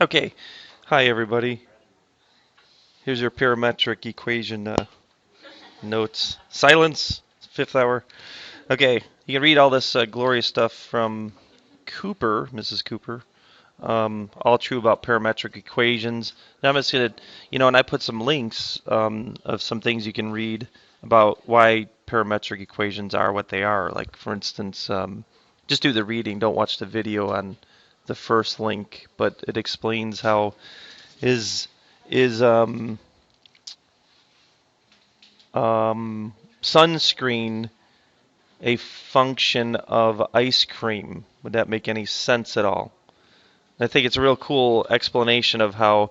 Okay, hi everybody. Here's your parametric equation notes. Silence, fifth hour. Okay, you can read all this glorious stuff from Cooper, Mrs. Cooper. All true about parametric equations. Now I'm just gonna, and I put some links of some things you can read about why parametric equations are what they are. Like for instance, just do the reading. Don't watch the video on the first link, but it explains how is is sunscreen a function of ice cream? Would that make any sense at all? I think it's a real cool explanation of how,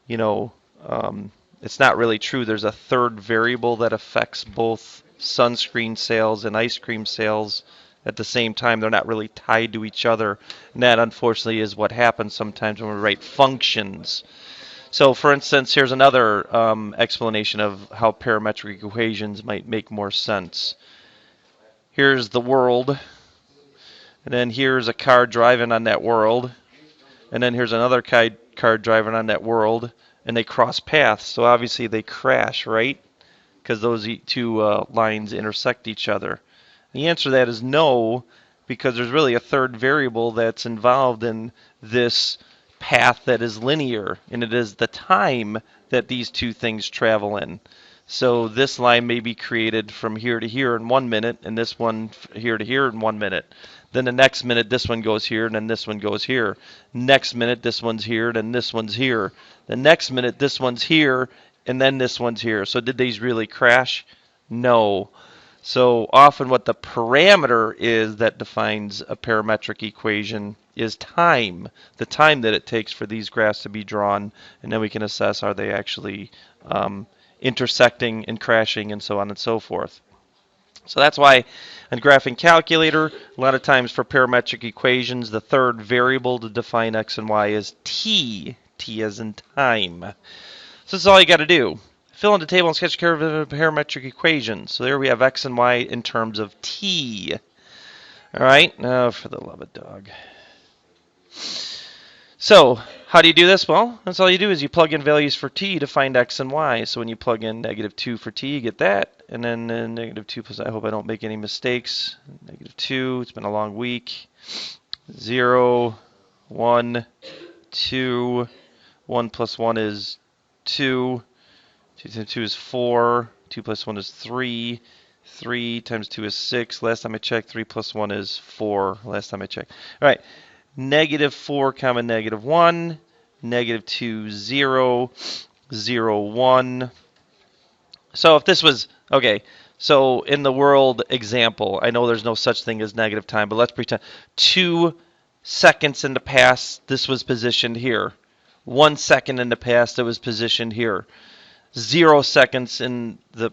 you know, it's not really true. There's a third variable that affects both sunscreen sales and ice cream sales at the same time. They're not really tied to each other. And that, unfortunately, is what happens sometimes when we write functions. So, for instance, here's another explanation of how parametric equations might make more sense. Here's the world, and then here's a car driving on that world, and then here's another car driving on that world, and they cross paths. So obviously they crash, right? Because those two lines intersect each other. The answer to that is no, because there's really a third variable that's involved in this path that is linear, and it is the time that these two things travel in. So this line may be created from here to here in 1 minute, and this one here to here in 1 minute. Then the next minute, this one goes here, and then this one goes here. Next minute, this one's here, and then this one's here. The next minute, this one's here, and then this one's here. So did these really crash? No. So often what the parameter is that defines a parametric equation is time, the time that it takes for these graphs to be drawn, and then we can assess are they actually intersecting and crashing and so on and so forth. So that's why in graphing calculator, a lot of times for parametric equations, the third variable to define x and y is t, t as in time. So this is all you got to do. Fill in the table and sketch a curve of a parametric equation. So there we have x and y in terms of t. All right, now for the love of dog. So how do you do this? Well, that's all you do is you plug in values for t to find x and y. So when you plug in -2 for t, you get that. And then -2 plus, I hope I don't make any mistakes. -2, it's been a long week. 0, 1, 2, 1 plus 1 is 2. 2 times 2 is 4. 2 plus 1 is 3. 3 times 2 is 6. Last time I checked, 3 plus 1 is 4. Last time I checked. All right. -4 comma -1. -2, 0. 0, 1. So if this was, okay, so in the world example, I know there's no such thing as negative time, but let's pretend 2 seconds in the past, this was positioned here. 1 second in the past, it was positioned here. 0 seconds in the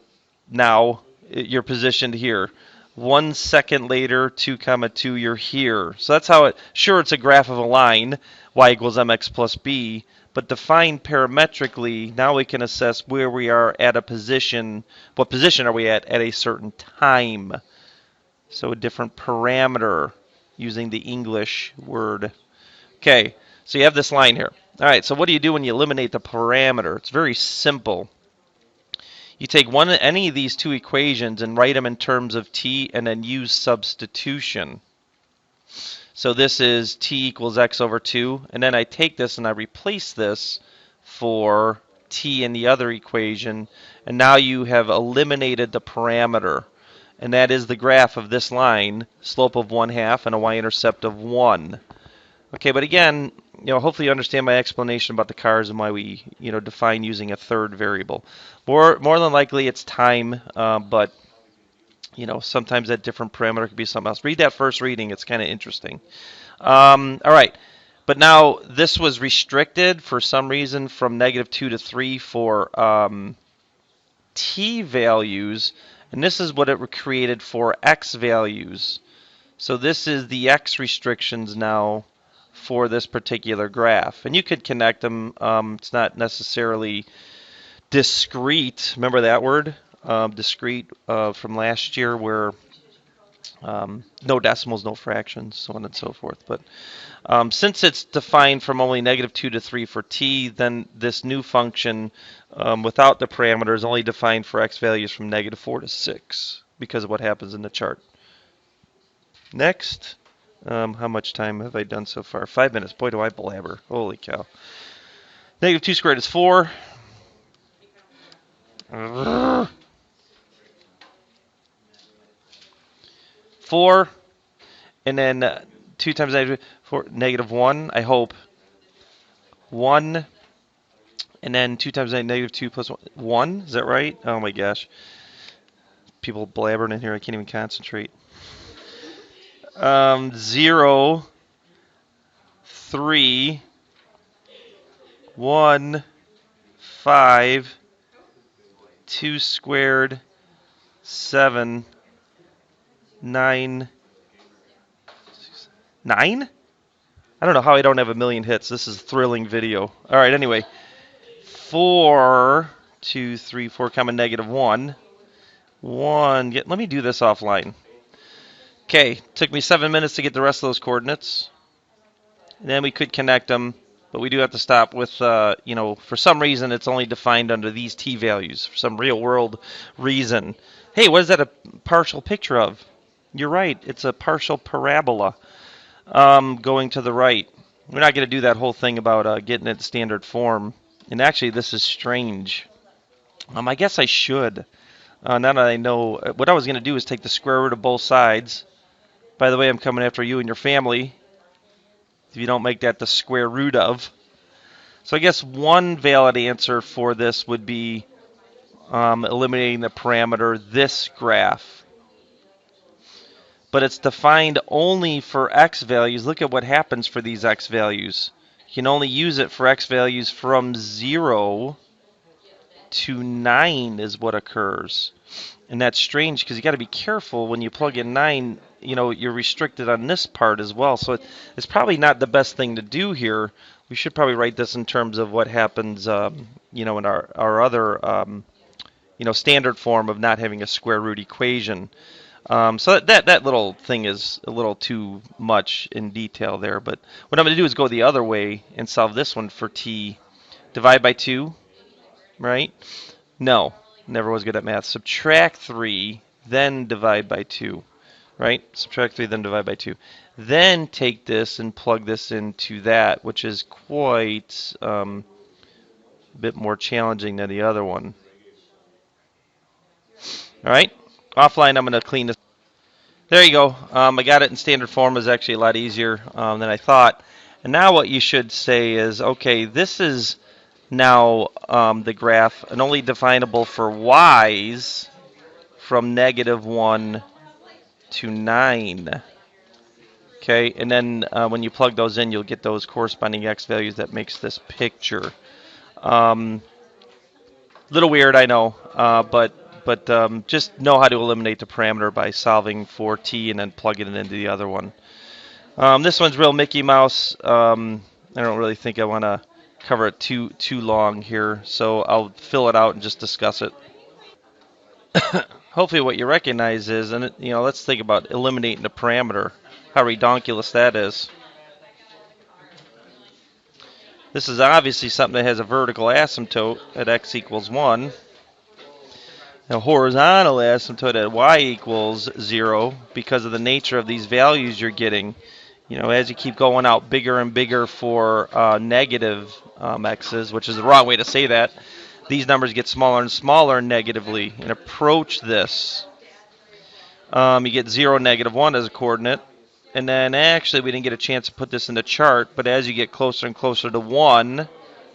now, you're positioned here. 1 second later, 2 comma 2, you're here. So that's how it, sure, it's a graph of a line, y equals mx plus b, but defined parametrically, now we can assess where we are at a position, what position are we at a certain time. So a different parameter using the English word. Okay, so you have this line here. All right, so what do you do when you eliminate the parameter? It's very simple. You take any of these two equations and write them in terms of t and then use substitution. So this is t equals x over 2, and then I take this and I replace this for t in the other equation, and now you have eliminated the parameter, and that is the graph of this line, slope of 1/2 and a y-intercept of 1. Okay, but again, hopefully you understand my explanation about the cars and why we, define using a third variable. More than likely it's time, but sometimes that different parameter could be something else. Read that first reading; it's kind of interesting. All right, but now this was restricted for some reason from -2 to 3 for t values, and this is what it created for x values. So this is the x restrictions now for this particular graph. And you could connect them. It's not necessarily discrete. Remember that word? Discrete from last year where No decimals, no fractions, so on and so forth. But since it's defined from only -2 to 3 for t, then this new function without the parameter is only defined for x values from -4 to 6 because of what happens in the chart. Next, how much time have I done so far? 5 minutes. Boy, do I blabber. Holy cow. -2 squared is 4. 4, and then 2 times -4, -1, I hope. 1, and then 2 times -2 plus 1. 1, is that right? Oh my gosh. People blabbering in here, I can't even concentrate. 0, 3, 1, 5, 2 squared, 7, 9. 9? I don't know how I don't have a million hits. This is a thrilling video. All right, anyway. 4, 2, 3, 4, comma -1. 1. Let me do this offline. Okay, took me 7 minutes to get the rest of those coordinates. And then we could connect them, but we do have to stop with, for some reason it's only defined under these t values, for some real world reason. Hey, what is that a partial picture of? You're right, it's a partial parabola going to the right. We're not going to do that whole thing about getting it standard form. And actually, this is strange. I guess I should. Now that I know, what I was going to do is take the square root of both sides. By the way, I'm coming after you and your family if you don't make that the square root of. So I guess one valid answer for this would be eliminating the parameter this graph. But it's defined only for x values. Look at what happens for these x values. You can only use it for x values from 0 to 9 is what occurs. And that's strange because you got to be careful when you plug in 9, you're restricted on this part as well. So it's probably not the best thing to do here. We should probably write this in terms of what happens, in our other, standard form of not having a square root equation. So that little thing is a little too much in detail there. But what I'm going to do is go the other way and solve this one for t. Divide by 2, right? No, never was good at math. Subtract 3, then divide by 2, right? Subtract 3, then divide by 2. Then take this and plug this into that, which is quite a bit more challenging than the other one. All right, offline I'm going to clean this. There you go. I got it in standard form. It was actually a lot easier than I thought. And now what you should say is, okay, this is now the graph and only definable for y's from -1 to 9. Okay, and then when you plug those in, you'll get those corresponding x values that makes this picture. Little weird, I know, but just know how to eliminate the parameter by solving for t and then plugging it into the other one. This one's real Mickey Mouse. I don't really think I want to cover it too long here, so I'll fill it out and just discuss it. Hopefully what you recognize is, and let's think about eliminating the parameter, how redonkulous that is. This is obviously something that has a vertical asymptote at x equals 1, a horizontal asymptote at y equals 0 because of the nature of these values you're getting. As you keep going out bigger and bigger for negative x's, which is the wrong way to say that, these numbers get smaller and smaller negatively and approach this. You get 0, -1 as a coordinate. And then actually we didn't get a chance to put this in the chart, but as you get closer and closer to 1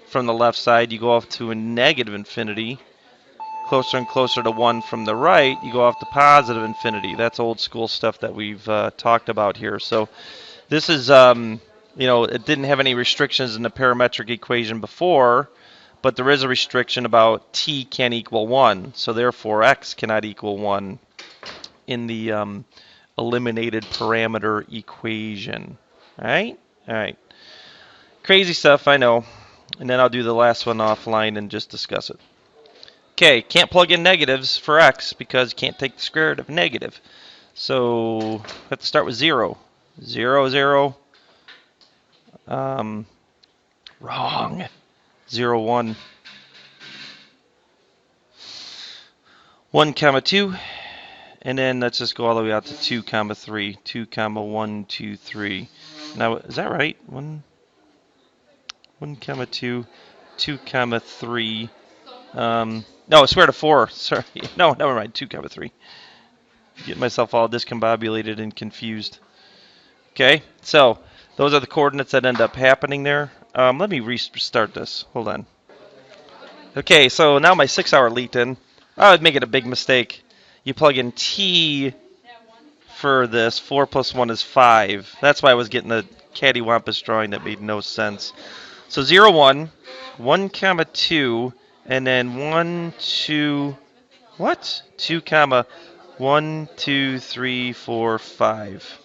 from the left side, you go off to a negative infinity. Closer and closer to 1 from the right, you go off to positive infinity. That's old school stuff that we've talked about here. So this is, it didn't have any restrictions in the parametric equation before, but there is a restriction about t can't equal 1. So therefore x cannot equal 1 in the eliminated parameter equation. All right. Crazy stuff, I know. And then I'll do the last one offline and just discuss it. Okay, can't plug in negatives for x because you can't take the square root of negative. So we have to start with 0. 0, 0. Wrong. 0, 1. 1, comma 2. And then let's just go all the way out to 2, comma 3. 2, comma 1, 2, 3. Now, is that right? 1, comma 2, 2, comma 3. No, I swear to 4. Sorry. No, never mind. 2, comma 3. Getting myself all discombobulated and confused. Okay, so those are the coordinates that end up happening there. Let me restart this. Hold on. Okay, so now my 6-hour leaked in. I would make it a big mistake. You plug in t for this. 4 plus 1 is 5. That's why I was getting the cattywampus drawing that made no sense. So 0, 1, 1, comma 2, and then 1, 2, what? 2, comma 1, 2, 3, 4, 5.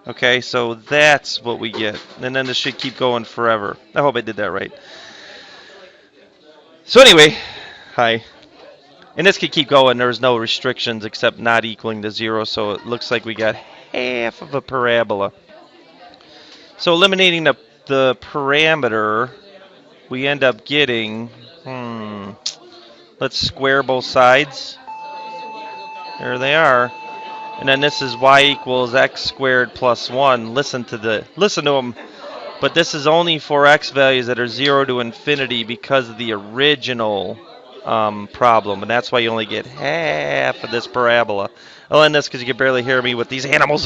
Okay, so that's what we get. And then this should keep going forever. I hope I did that right. So anyway, hi. And this could keep going. There's no restrictions except not equaling to 0, so it looks like we got half of a parabola. So eliminating the parameter, we end up getting, let's square both sides. There they are. And then this is y equals x squared plus 1. Listen to them. But this is only for x values that are 0 to infinity because of the original problem. And that's why you only get half of this parabola. I'll end this because you can barely hear me with these animals in